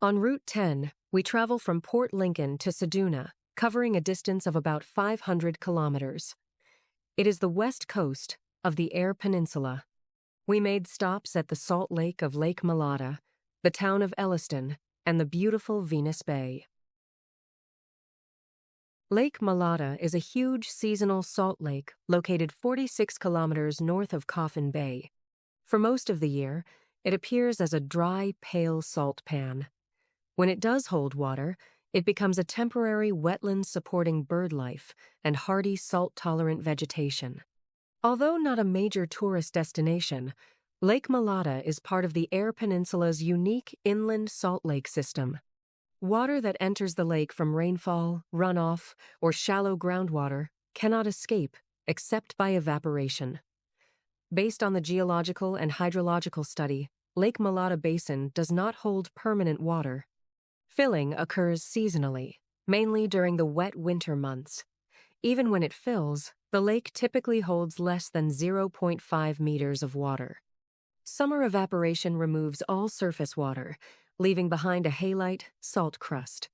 On Route 10, we travel from Port Lincoln to Ceduna, covering a distance of about 500 kilometers. It is the west coast of the Eyre Peninsula. We made stops at the Salt Lake of Lake Malata, the town of Elliston, and the beautiful Venus Bay. Lake Malata is a huge seasonal salt lake located 46 kilometers north of Coffin Bay. For most of the year, it appears as a dry, pale salt pan. When it does hold water, it becomes a temporary wetland supporting bird life and hardy salt-tolerant vegetation. Although not a major tourist destination, Lake Malata is part of the Eyre Peninsula's unique inland salt lake system. Water that enters the lake from rainfall, runoff, or shallow groundwater cannot escape except by evaporation. Based on the geological and hydrological study, Lake Malata Basin does not hold permanent water. Filling occurs seasonally, mainly during the wet winter months. Even when it fills, the lake typically holds less than 0.5 meters of water. Summer evaporation removes all surface water, leaving behind a halite, salt crust.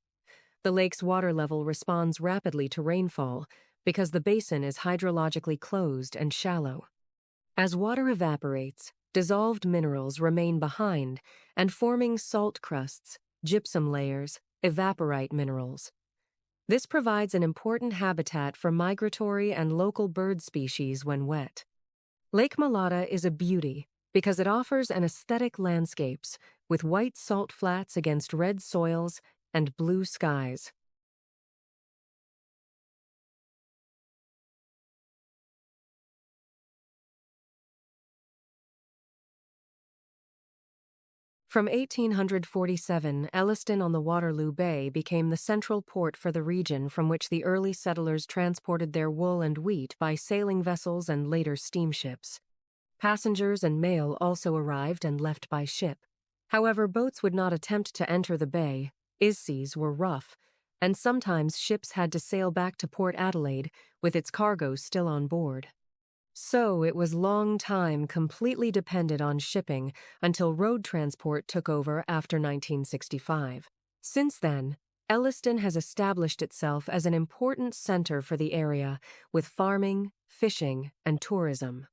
The lake's water level responds rapidly to rainfall because the basin is hydrologically closed and shallow. As water evaporates, dissolved minerals remain behind and forming salt crusts, gypsum layers, evaporite minerals. This provides an important habitat for migratory and local bird species when wet. Lake Malata is a beauty because it offers an aesthetic landscapes with white salt flats against red soils and blue skies. From 1847, Elliston on the Waterloo Bay became the central port for the region from which the early settlers transported their wool and wheat by sailing vessels and later steamships. Passengers and mail also arrived and left by ship. However, boats would not attempt to enter the bay, its seas were rough, and sometimes ships had to sail back to Port Adelaide with its cargo still on board. So it was long time completely dependent on shipping until road transport took over after 1965. Since then, Elliston has established itself as an important center for the area with farming, fishing, and tourism.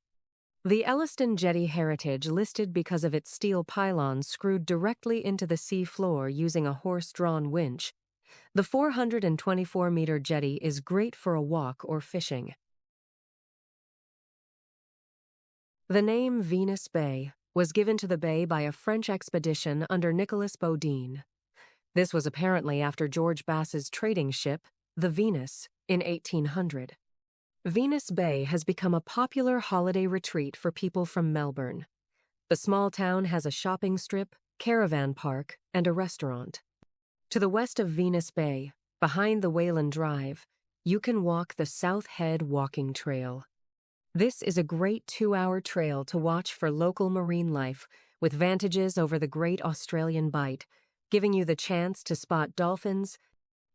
The Elliston Jetty heritage listed because of its steel pylons screwed directly into the sea floor using a horse-drawn winch. The 424-meter jetty is great for a walk or fishing. The name Venus Bay was given to the bay by a French expedition under Nicolas Baudin. This was apparently after George Bass's trading ship, the Venus, in 1800. Venus Bay has become a popular holiday retreat for people from Melbourne. The small town has a shopping strip, caravan park, and a restaurant. To the west of Venus Bay, behind the Wayland Drive, you can walk the South Head Walking Trail. This is a great 2-hour trail to watch for local marine life, with vantages over the Great Australian Bight, giving you the chance to spot dolphins,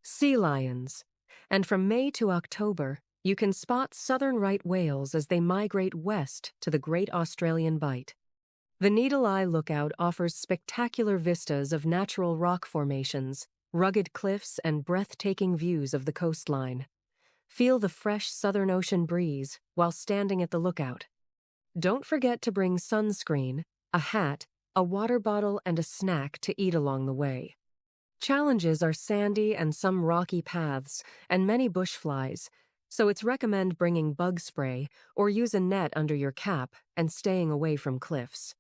sea lions, and from May to October, you can spot southern right whales as they migrate west to the Great Australian Bight. The Needle Eye Lookout offers spectacular vistas of natural rock formations, rugged cliffs, and breathtaking views of the coastline. Feel the fresh Southern Ocean breeze while standing at the lookout. Don't forget to bring sunscreen, a hat, a water bottle, and a snack to eat along the way. Challenges are sandy and some rocky paths, and many bush flies, so it's recommend bringing bug spray or use a net under your cap and staying away from cliffs.